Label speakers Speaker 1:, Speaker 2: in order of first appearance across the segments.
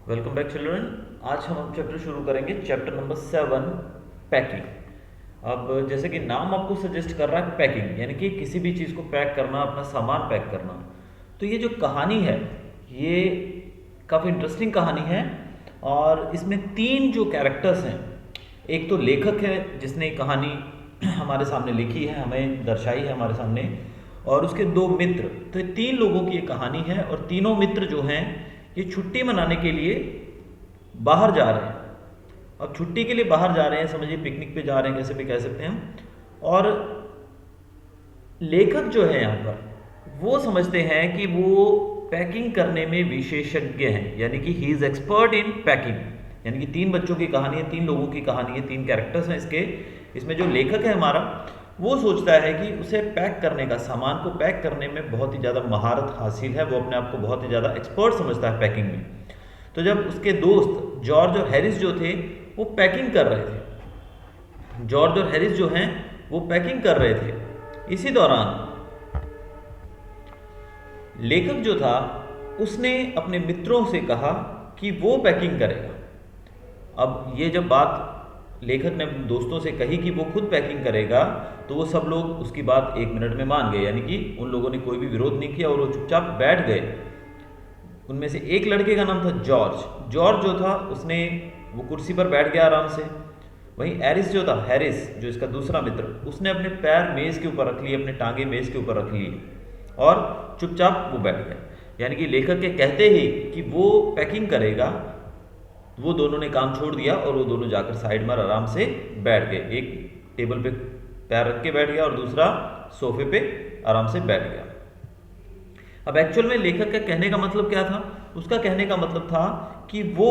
Speaker 1: Welcome back children. आज हम chapter शुरू करेंगे, चैप्टर नंबर 7, पैकिंग। अब जैसे कि नाम आपको सजेस्ट कर रहा है पैकिंग, यानी कि किसी भी चीज़ को पैक करना, अपना सामान पैक करना। तो ये जो कहानी है ये काफ़ी इंटरेस्टिंग कहानी है और इसमें 3 जो कैरेक्टर्स हैं, एक तो लेखक है जिसने कहानी हमारे सामने लिखी है, हमें दर्शाई है हमारे सामने, और उसके 2 मित्र। तो ये 3 लोगों की ये कहानी है और तीनों मित्र जो हैं ये छुट्टी मनाने के लिए बाहर जा रहे हैं। अब छुट्टी के लिए बाहर जा रहे हैं, समझिए पिकनिक पे जा रहे हैं, कैसे भी कह सकते हैं हम। और लेखक जो है यहाँ पर वो समझते हैं कि वो पैकिंग करने में विशेषज्ञ हैं, यानी कि he is expert in packing. यानी कि 3 बच्चों की कहानी है, 3 लोगों की कहानी है, 3 कैरेक्टर्स हैं इसके। इसमें जो लेखक है हमारा वो सोचता है कि उसे पैक करने का, सामान को पैक करने में बहुत ही ज़्यादा महारत हासिल है, वो अपने आप को बहुत ही ज़्यादा एक्सपर्ट समझता है पैकिंग में। तो जब उसके दोस्त जॉर्ज और हैरिस जो थे वो पैकिंग कर रहे थे, जॉर्ज और हैरिस जो हैं वो पैकिंग कर रहे थे, इसी दौरान लेखक जो था उसने अपने मित्रों से कहा कि वो पैकिंग करेगा। अब ये जब बात लेखक ने अपने दोस्तों से कही कि वो खुद पैकिंग करेगा, तो वो सब लोग उसकी बात 1 मिनट में मान गए, यानी कि उन लोगों ने कोई भी विरोध नहीं किया और वो चुपचाप बैठ गए। उनमें से एक लड़के का नाम था जॉर्ज। जॉर्ज जो था उसने वो कुर्सी पर बैठ गया आराम से। वहीं एरिस जो था, हैरिस जो इसका दूसरा मित्र, उसने अपने पैर मेज़ के ऊपर रख लिए, अपने टांगे मेज़ के ऊपर रख लिए और चुपचाप वो बैठ गया। यानी कि लेखक के कहते ही कि वो पैकिंग करेगा, वो दोनों ने काम छोड़ दिया और वो दोनों जाकर साइड में आराम से बैठ गए। एक टेबल पे पैर रख के बैठ गया और दूसरा सोफे पे आराम से बैठ गया। अब एक्चुअल में लेखक का कहने का मतलब क्या था? उसका कहने का मतलब था कि वो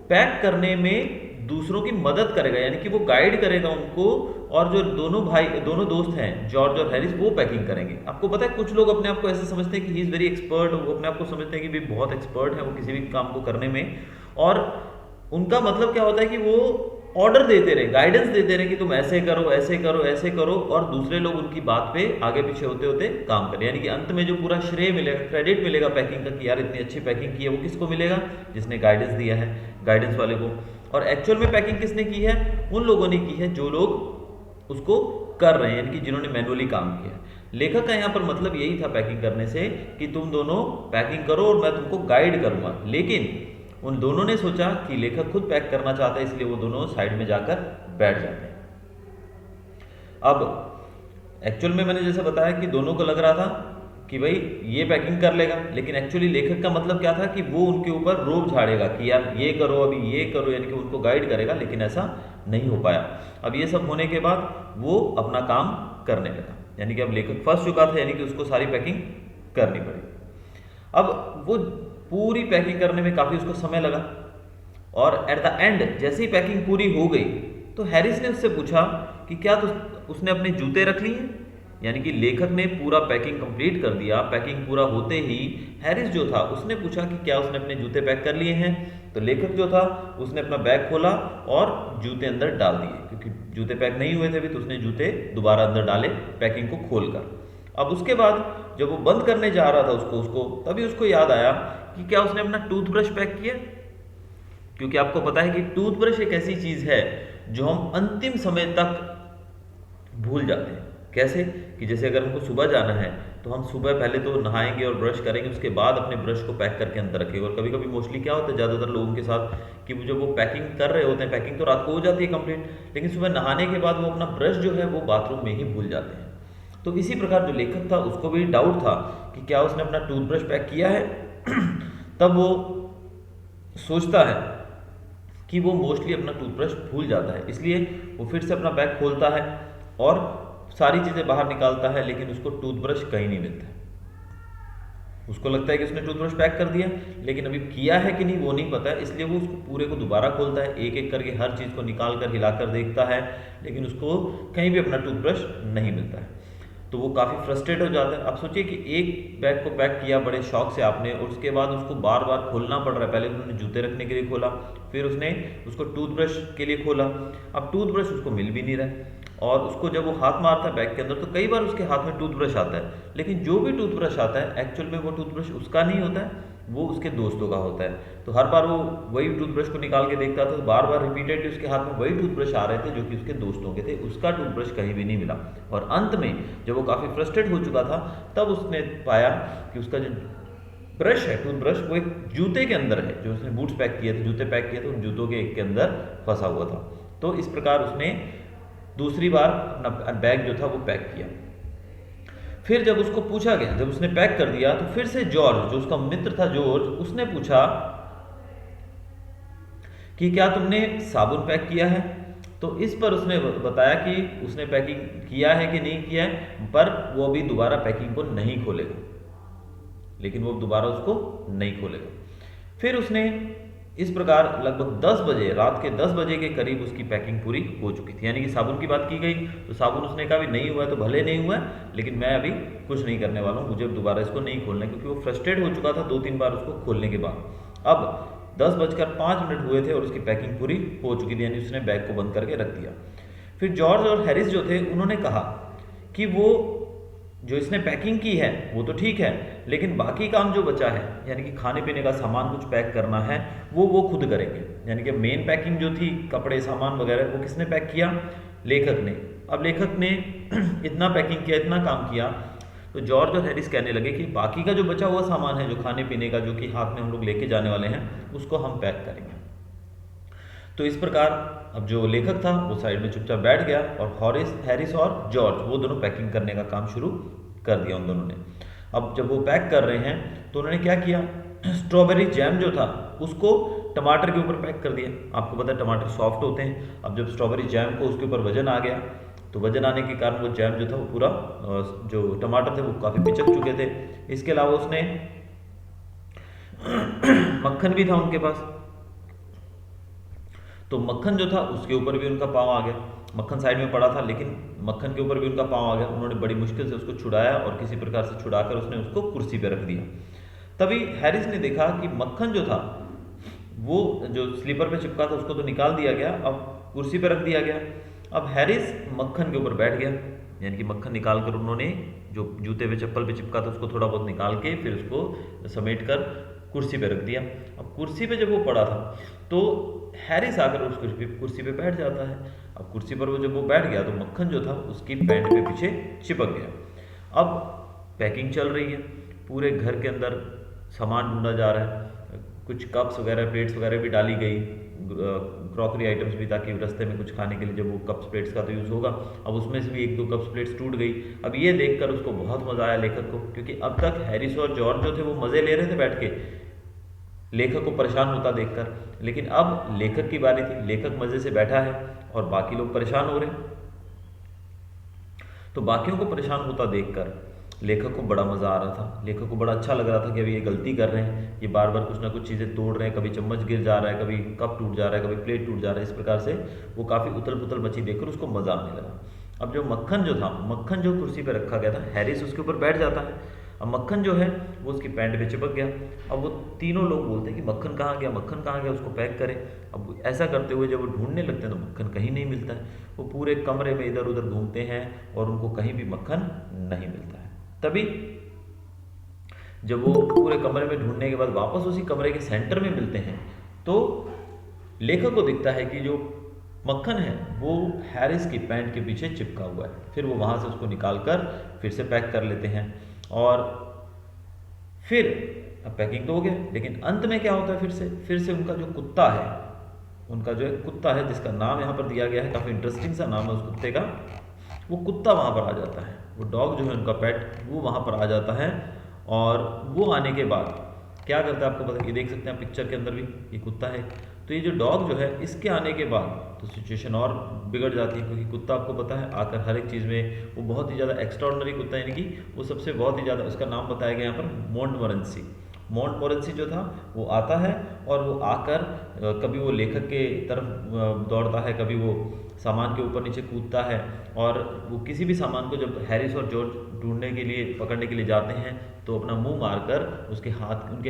Speaker 1: पैक करने में दूसरों की मदद करेगा, यानी कि वो गाइड करेगा उनको, और जो दोनों दोस्त हैं जॉर्ज और हैरिस, वो पैकिंग करेंगे। आपको पता है कुछ लोग अपने आप को ऐसे समझते हैं कि ही इज़ वेरी एक्सपर्ट, वो अपने आप को समझते हैं कि भी बहुत एक्सपर्ट है वो किसी भी काम को करने में, और उनका मतलब क्या होता है कि वो ऑर्डर देते रहे, गाइडेंस देते रहे कि तुम ऐसे करो, ऐसे करो, ऐसे करो, और दूसरे लोग उनकी बात पे आगे पीछे होते होते काम करें। यानी कि अंत में जो पूरा श्रेय मिलेगा, क्रेडिट मिलेगा पैकिंग का कि यार इतनी अच्छी पैकिंग की है, वो किसको मिलेगा? जिसने गाइडेंस दिया है, गाइडेंस वाले को। और एक्चुअल में पैकिंग किसने की है? उन लोगों ने की है जो लोग उसको कर रहे हैं, यानी कि जिन्होंने मैनुअली काम किया है। लेखक का यहाँ पर मतलब यही था पैकिंग करने से कि तुम दोनों पैकिंग करो और मैं तुमको गाइड करूँगा। लेकिन उन दोनों ने सोचा कि लेखक खुद पैक करना चाहता है, इसलिए वो दोनों साइड में जाकर बैठ जाते हैं। अब एक्चुअल में मैंने जैसे बताया कि दोनों को लग रहा था कि भाई ये पैकिंग कर लेगा, लेकिन एक्चुअली लेखक का मतलब क्या था कि वो उनके ऊपर रोब झाड़ेगा कि यार ये करो, अभी ये करो, यानी कि उनको गाइड करेगा, लेकिन ऐसा नहीं हो पाया। अब ये सब होने के बाद वो अपना काम करने लगा, यानी कि अब लेखक फंस चुका था, यानी कि उसको सारी पैकिंग करनी पड़ी। अब वो पूरी पैकिंग करने में काफ़ी उसको समय लगा, और एट द एंड जैसे ही पैकिंग पूरी हो गई तो हैरिस ने उससे पूछा कि क्या उसने अपने जूते रख लिए? यानी कि लेखक ने पूरा पैकिंग कंप्लीट कर दिया। पैकिंग पूरा होते ही हैरिस जो था उसने पूछा कि क्या उसने अपने जूते पैक कर लिए हैं? तो लेखक जो था उसने अपना बैग खोला और जूते अंदर डाल दिए, क्योंकि जूते पैक नहीं हुए थे अभी, तो उसने जूते दोबारा अंदर डाले पैकिंग को खोलकर। अब उसके बाद जब वो बंद करने जा रहा था उसको तभी उसको याद आया कि क्या उसने अपना टूथब्रश पैक किया? क्योंकि आपको पता है कि टूथब्रश एक ऐसी चीज़ है जो हम अंतिम समय तक भूल जाते हैं। कैसे? कि जैसे अगर हमको सुबह जाना है तो हम सुबह पहले तो नहाएंगे और ब्रश करेंगे, उसके बाद अपने ब्रश को पैक करके अंदर रखेंगे। और कभी कभी मोस्टली क्या होता है ज़्यादातर लोगों के साथ कि जब वो पैकिंग कर रहे होते हैं, पैकिंग तो रात को हो जाती है कंप्लीट, लेकिन सुबह नहाने के बाद वो अपना ब्रश जो है वो बाथरूम में ही भूल जाते हैं। तो इसी प्रकार जो लेखक था उसको भी डाउट था कि क्या उसने अपना टूथब्रश पैक किया है। तब वो सोचता है कि वो मोस्टली अपना टूथब्रश भूल जाता है, इसलिए वो फिर से अपना बैग खोलता है और सारी चीज़ें बाहर निकालता है, लेकिन उसको टूथब्रश कहीं नहीं मिलता है। उसको लगता है कि उसने टूथब्रश पैक कर दिया, लेकिन अभी किया है कि नहीं वो नहीं पता है, इसलिए वो उसको पूरे को दोबारा खोलता है, एक एक करके हर चीज़ को निकाल कर हिलाकर देखता है, लेकिन उसको कहीं भी अपना टूथब्रश नहीं मिलता है। तो वो काफ़ी फ्रस्ट्रेट हो जाता है। अब सोचिए कि एक बैग को पैक किया बड़े शौक से आपने, और उसके बाद उसको बार बार खोलना पड़ रहा है। पहले उन्होंने जूते रखने के लिए खोला, फिर उसने उसको टूथब्रश के लिए खोला। अब टूथब्रश उसको मिल भी नहीं रहा है, और उसको जब वो हाथ मारता है बैग के अंदर तो कई बार उसके हाथ में टूथब्रश आता है, लेकिन जो भी टूथब्रश आता है एक्चुअल में वो टूथब्रश उसका नहीं होता है, वो उसके दोस्तों का होता है। तो हर बार वो वही टूथब्रश को निकाल के देखता था, तो बार बार रिपीटेडली उसके हाथ में वही टूथब्रश आ रहे थे जो कि उसके दोस्तों के थे। उसका टूथब्रश कहीं भी नहीं मिला, और अंत में जब वो काफ़ी फ्रस्ट्रेट हो चुका था, तब उसने पाया कि उसका जो ब्रश है, टूथब्रश, वो एक जूते के अंदर है। जो उसने बूट्स पैक किए थे, जूते पैक किए थे, उन जूतों के एक के अंदर फंसा हुआ था। तो इस प्रकार उसने दूसरी बार अपना बैग जो था वो पैक किया। फिर जब उसको पूछा गया, जब उसने पैक कर दिया, तो फिर से जॉर्ज, जो उसका मित्र था जॉर्ज, उसने पूछा कि क्या तुमने साबुन पैक किया है। तो इस पर उसने बताया कि उसने पैकिंग किया है कि नहीं किया है, पर वो अभी दोबारा पैकिंग को नहीं खोलेगा, लेकिन वो दोबारा उसको नहीं खोलेगा। फिर उसने इस प्रकार लगभग 10 बजे, रात के 10 बजे के करीब उसकी पैकिंग पूरी हो चुकी थी। यानी कि साबुन की बात की गई, तो साबुन उसने कहा भी नहीं हुआ है तो भले नहीं हुआ है, लेकिन मैं अभी कुछ नहीं करने वाला हूँ, मुझे दोबारा इसको नहीं खोलना है, क्योंकि वो फ्रस्ट्रेट हो चुका था 2-3 बार उसको खोलने के बाद। अब 10:05 हुए थे और उसकी पैकिंग पूरी हो चुकी थी, यानी उसने बैग को बंद करके रख दिया। फिर जॉर्ज और हैरिस जो थे, उन्होंने कहा कि वो जो इसने पैकिंग की है वो तो ठीक है, लेकिन बाकी काम जो बचा है, यानी कि खाने पीने का सामान कुछ पैक करना है, वो खुद करेंगे। यानी कि मेन पैकिंग जो थी, कपड़े सामान वगैरह, वो किसने पैक किया? लेखक ने। अब लेखक ने इतना पैकिंग किया, इतना काम किया, तो जॉर्ज और हैरिस कहने लगे कि बाकी का जो बचा हुआ सामान है, जो खाने पीने का, जो कि हाथ में हम लोग लेके जाने वाले हैं, उसको हम पैक करेंगे। तो इस प्रकार अब जो लेखक था वो साइड में चुपचाप बैठ गया, और हैरिस और जॉर्ज वो दोनों पैकिंग करने का काम शुरू कर दिया उन दोनों ने। अब जब वो पैक कर रहे हैं, तो उन्होंने क्या किया, स्ट्रॉबेरी जैम जो था उसको टमाटर के ऊपर पैक कर दिया। आपको पता है टमाटर सॉफ्ट होते हैं। अब जब स्ट्रॉबेरी जैम को उसके ऊपर वजन आ गया, तो वजन आने के कारण वो जैम जो था वो पूरा, जो टमाटर थे वो काफ़ी पिचक चुके थे। इसके अलावा उसने मक्खन भी था उनके पास, तो मक्खन जो था उसके ऊपर भी उनका पाँव आ गया। मक्खन साइड में पड़ा था, लेकिन मक्खन के ऊपर भी उनका पाँव आ गया। उन्होंने बड़ी मुश्किल से उसको छुड़ाया, और किसी प्रकार से छुड़ाकर उसने उसको कुर्सी पर रख दिया। तभी हैरिस ने देखा कि मक्खन जो था वो जो स्लीपर पे चिपका था उसको तो निकाल दिया गया, अब कुर्सी पर रख दिया गया। अब हैरिस मक्खन के ऊपर बैठ गया, यानी कि मक्खन निकाल कर उन्होंने जो जूते पे चप्पल पे चिपका था उसको थोड़ा बहुत निकाल के फिर उसको समेट कर कुर्सी पे रख दिया। अब कुर्सी पे जब वो पड़ा था, तो हैरिस आकर उस कुर्सी पे बैठ जाता है। अब कुर्सी पर जब वो बैठ गया, तो मक्खन जो था उसकी पैंट पे पीछे चिपक गया। अब पैकिंग चल रही है, पूरे घर के अंदर सामान ढूंढा जा रहा है, कुछ कप्स वगैरह, प्लेट्स वगैरह भी डाली गई, क्रॉकरी आइटम्स भी, ताकि रास्ते में कुछ खाने के लिए जब वो कप्स प्लेट्स का तो यूज़ होगा। अब उसमें से भी 1-2 कप्स प्लेट्स टूट गई। अब ये देखकर उसको बहुत मज़ा आया लेखक को, क्योंकि अब तक हैरिस और जॉर्ज जो थे वो मज़े ले रहे थे बैठ के लेखक को परेशान होता देखकर, लेकिन अब लेखक की बारी थी। लेखक मज़े से बैठा है और बाकी लोग परेशान हो रहे हैं। तो बाकियों को परेशान होता देखकर लेखक को बड़ा मज़ा आ रहा था। लेखक को बड़ा अच्छा लग रहा था कि अभी ये गलती कर रहे हैं, ये बार बार कुछ ना कुछ चीज़ें तोड़ रहे हैं, कभी चम्मच गिर जा रहा है, कभी कप टूट जा रहा है, कभी प्लेट टूट जा रहा है। इस प्रकार से वो काफ़ी उथल पुथल मची देखकर उसको मज़ा आने लगा। अब जो मक्खन जो था, मक्खन जो कुर्सी पर रखा गया था, हैरिस उसके ऊपर बैठ जाता है। अब मक्खन जो है वो उसकी पैंट पे चिपक गया। अब वो तीनों लोग बोलते हैं कि मक्खन कहाँ गया, मक्खन कहाँ गया, उसको पैक करें। अब ऐसा करते हुए जब वो ढूंढने लगते हैं तो मक्खन कहीं नहीं मिलता है। वो पूरे कमरे में इधर उधर घूमते हैं और उनको कहीं भी मक्खन नहीं मिलता है। तभी जब वो पूरे कमरे में ढूंढने के बाद वापस उसी कमरे के सेंटर में मिलते हैं, तो लेखक को दिखता है कि जो मक्खन है वो हैरिस की पैंट के पीछे चिपका हुआ है। फिर वो वहाँ से उसको निकाल कर फिर से पैक कर लेते हैं, और फिर अब पैकिंग तो हो गया, लेकिन अंत में क्या होता है, फिर से उनका जो कुत्ता है, उनका जो एक कुत्ता है जिसका नाम यहाँ पर दिया गया है, काफ़ी इंटरेस्टिंग सा नाम है उस कुत्ते का, वो कुत्ता वहाँ पर आ जाता है। वो डॉग जो है उनका पेट, वो वहाँ पर आ जाता है। और वो आने के बाद क्या करता है आपको पता है, ये देख सकते हैं पिक्चर के अंदर भी, ये कुत्ता है। तो ये जो डॉग जो है, इसके आने के बाद तो सिचुएशन और बिगड़ जाती है, क्योंकि कुत्ता आपको पता है आकर हर एक चीज़ में वो बहुत ही ज़्यादा एक्स्ट्राऑर्डिनरी कुत्ता, यानी कि वो सबसे बहुत ही ज़्यादा, उसका नाम बताया गया यहाँ पर मोंटमोरेंसी जो था वो आता है, और वो आकर कभी वो लेखक के तरफ दौड़ता है, कभी वो सामान के ऊपर नीचे कूदता है, और वो किसी भी सामान को जब हैरिस और जॉर्ज ढूंढने के लिए, पकड़ने के लिए जाते हैं, तो अपना मुंह मारकर उनके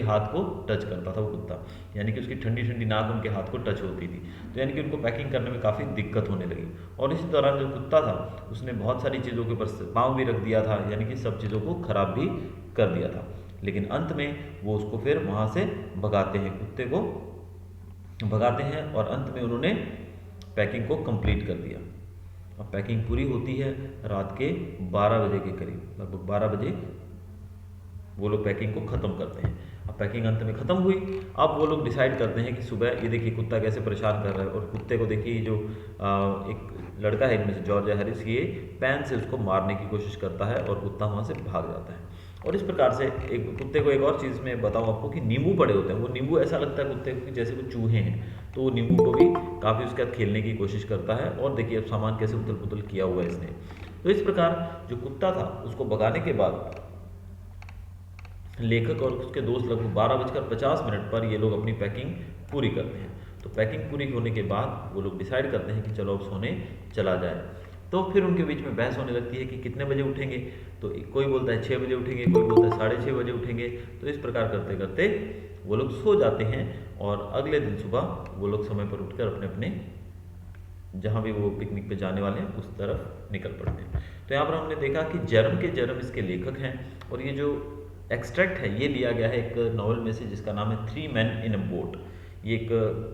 Speaker 1: हाथ को टच करता था वो कुत्ता, यानी कि उसकी ठंडी ठंडी नाक उनके हाथ को टच होती थी। तो यानी कि उनको पैकिंग करने में काफ़ी दिक्कत होने लगी। और इसी दौरान जो कुत्ता था उसने बहुत सारी चीज़ों के ऊपर पाँव भी रख दिया था, यानी कि सब चीज़ों को खराब भी कर दिया था। लेकिन अंत में वो उसको फिर वहाँ से भगाते हैं, कुत्ते को भगाते हैं, और अंत में उन्होंने पैकिंग को कंप्लीट कर दिया। अब पैकिंग पूरी होती है रात के 12 बजे के करीब, लगभग 12 बजे वो लोग पैकिंग को ख़त्म करते हैं। अब पैकिंग अंत में ख़त्म हुई। अब वो लोग डिसाइड करते हैं कि सुबह, ये देखिए कुत्ता कैसे परेशान कर रहा है, और कुत्ते को देखिए जो एक लड़का है इनमें से जॉर्ज हैरिस, ये पैन से उसको मारने की कोशिश करता है और कुत्ता वहाँ से भाग जाता है। और इस प्रकार से एक कुत्ते को एक और चीज़ मैं बताऊँ आपको कि नींबू पड़े होते हैं, वो नींबू ऐसा लगता है कुत्ते को कि जैसे वो चूहे हैं, तो वो नींबू को भी काफ़ी उसके साथ खेलने की कोशिश करता है। और देखिए अब सामान कैसे उथल पुथल किया हुआ है इसने। तो इस प्रकार जो कुत्ता था उसको भगाने के बाद लेखक और उसके दोस्त लगभग 12:50 पर ये लोग अपनी पैकिंग पूरी करते हैं। तो पैकिंग पूरी होने के बाद वो लोग डिसाइड करते हैं कि चलो अब सोने चला जाए। तो फिर उनके बीच में बहस होने लगती है कि कितने बजे उठेंगे। तो कोई बोलता है 6 बजे उठेंगे, कोई बोलता है 6:30 बजे उठेंगे। तो इस प्रकार करते करते वो लोग सो जाते हैं, और अगले दिन सुबह वो लोग समय पर उठकर अपने अपने जहाँ भी वो पिकनिक पे जाने वाले हैं उस तरफ निकल पड़ते हैं। तो यहाँ पर हमने देखा कि जर्म के जर्म इसके लेखक हैं, और ये जो एक्सट्रैक्ट है ये लिया गया है एक नॉवल में से जिसका नाम है 3 Men in a Boat। ये एक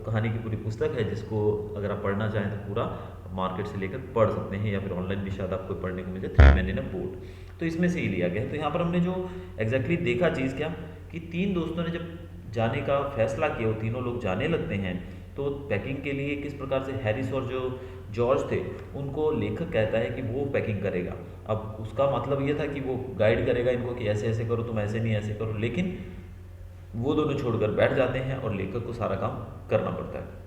Speaker 1: कहानी की पूरी पुस्तक है जिसको अगर आप पढ़ना चाहें तो पूरा मार्केट से लेकर पढ़ सकते हैं, या फिर ऑनलाइन भी शायद आपको पढ़ने को मिले, 3 Men in a Boat। तो इसमें से ही लिया गया है। तो यहाँ पर हमने जो एग्जैक्टली देखा चीज़ क्या, कि 3 दोस्तों ने जब जाने का फैसला किया, वो तीनों लोग जाने लगते हैं। तो पैकिंग के लिए किस प्रकार से हैरिस और जो जॉर्ज थे उनको लेखक कहता है कि वो पैकिंग करेगा। अब उसका मतलब ये था कि वो गाइड करेगा इनको कि ऐसे ऐसे करो, तुम ऐसे नहीं ऐसे करो, लेकिन वो दोनों छोड़कर बैठ जाते हैं और लेखक को सारा काम करना पड़ता है।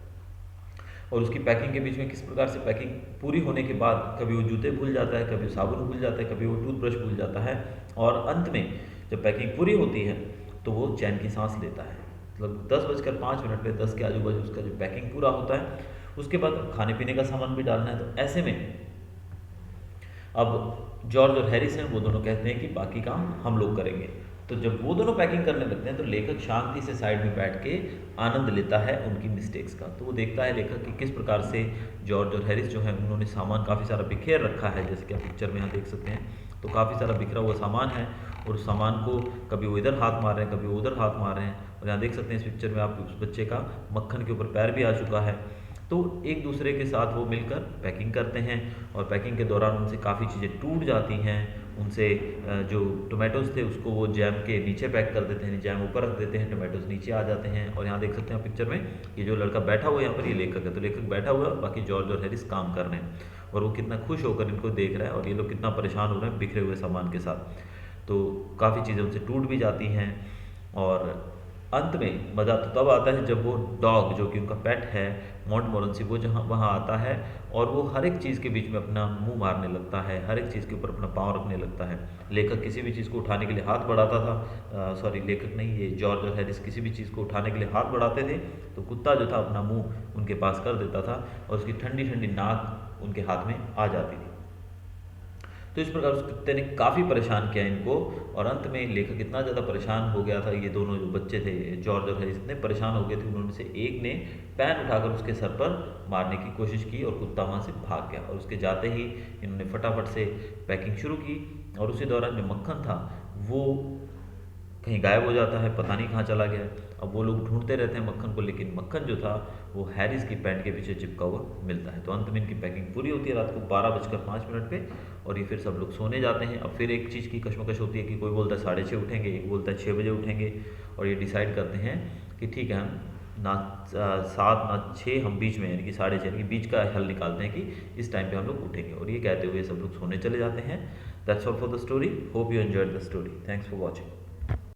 Speaker 1: और उसकी पैकिंग के बीच में किस प्रकार से पैकिंग पूरी होने के बाद कभी वो जूते भूल जाता है, कभी साबुन भूल जाता है, कभी वो टूथब्रश भूल जाता है, और अंत में जब पैकिंग पूरी होती है तो वो चैन की सांस लेता है। मतलब 10:05 पे 10 के आजू बाजू उसका जो पैकिंग पूरा होता है। उसके बाद खाने पीने का सामान भी डालना है। तो ऐसे में अब जॉर्ज और हैरिस हैं, वो दोनों कहते हैं कि बाकी काम हम लोग करेंगे। तो जब वो दोनों पैकिंग करने लगते हैं तो लेखक शांति से साइड में बैठ के आनंद लेता है उनकी मिस्टेक्स का। तो वो देखता है लेखक कि किस प्रकार से जॉर्ज और हैरिस जो है उन्होंने सामान काफ़ी सारा बिखेर रखा है, जैसे कि आप पिक्चर में यहाँ देख सकते हैं। तो काफ़ी सारा बिखरा हुआ सामान है, और उस सामान को कभी वो इधर हाथ मार रहे हैं, कभी वो उधर हाथ मार रहे हैं। और यहाँ देख सकते हैं इस पिक्चर में आप, उस बच्चे का मक्खन के ऊपर पैर भी आ चुका है। तो एक दूसरे के साथ वो मिलकर पैकिंग करते हैं, और पैकिंग के दौरान उनसे काफ़ी चीज़ें टूट जाती हैं। उनसे जो टोमेटोज़ थे उसको वो जैम के नीचे पैक कर देते हैं, जैम ऊपर रख देते हैं, टोमेटोज़ नीचे आ जाते हैं। और यहाँ देख सकते हैं पिक्चर में ये जो लड़का बैठा हुआ है यहाँ पर, ये लेखक है। तो लेखक बैठा हुआ है, बाकी जॉर्ज और हैरिस काम कर रहे हैं, और वो कितना खुश होकर इनको देख रहा है, और ये लोग कितना परेशान हो रहे हैं बिखरे हुए सामान के साथ। तो काफ़ी चीज़ें उनसे टूट भी जाती हैं। और अंत में मज़ा तो तब आता है जब वो डॉग, जो कि उनका पेट है मोंटमोरेंसी, वो जहाँ वहाँ आता है, और वो हर एक चीज़ के बीच में अपना मुंह मारने लगता है, हर एक चीज़ के ऊपर अपना पाँव रखने लगता है। लेखक किसी भी चीज़ को उठाने के लिए हाथ बढ़ाता था, सॉरी लेखक नहीं, ये जॉर्ज और हैरिस किसी भी चीज़ को उठाने के लिए हाथ बढ़ाते थे, तो कुत्ता जो था अपना मुँह उनके पास कर देता था, और उसकी ठंडी ठंडी नाक उनके हाथ में आ जाती थी। तो इस प्रकार उस कुत्ते ने काफ़ी परेशान किया इनको, और अंत में लेखक इतना ज़्यादा परेशान हो गया था, ये दोनों जो बच्चे थे जॉर्ज और हैरिस इतने परेशान हो गए थे, उन्होंने से एक ने पैन उठाकर उसके सर पर मारने की कोशिश की, और कुत्ता वहाँ से भाग गया। और उसके जाते ही इन्होंने फटाफट से पैकिंग शुरू की, और उसी दौरान जो मक्खन था वो कहीं गायब हो जाता है, पता नहीं कहाँ चला गया। अब वो लोग ढूंढते रहते हैं मक्खन को, लेकिन मक्खन जो था वो हैरिस की पैंट के पीछे चिपका हुआ मिलता है। तो अंत में इनकी पैकिंग पूरी होती है रात को 12:05 पे, और ये फिर सब लोग सोने जाते हैं। अब फिर एक चीज़ की कशमकश होती है कि कोई बोलता है 6:30 उठेंगे, एक बोलता है 6 बजे उठेंगे, और ये डिसाइड करते हैं कि ठीक है हम ना 7 ना 6 हम बीच में, यानी कि 6:30, यानी कि बीच का हल निकालते हैं कि इस टाइम पे हम लोग उठेंगे। और ये कहते हुए सब लोग सोने चले जाते हैं। That's all for the story. Hope you enjoyed the story. Thanks for watching.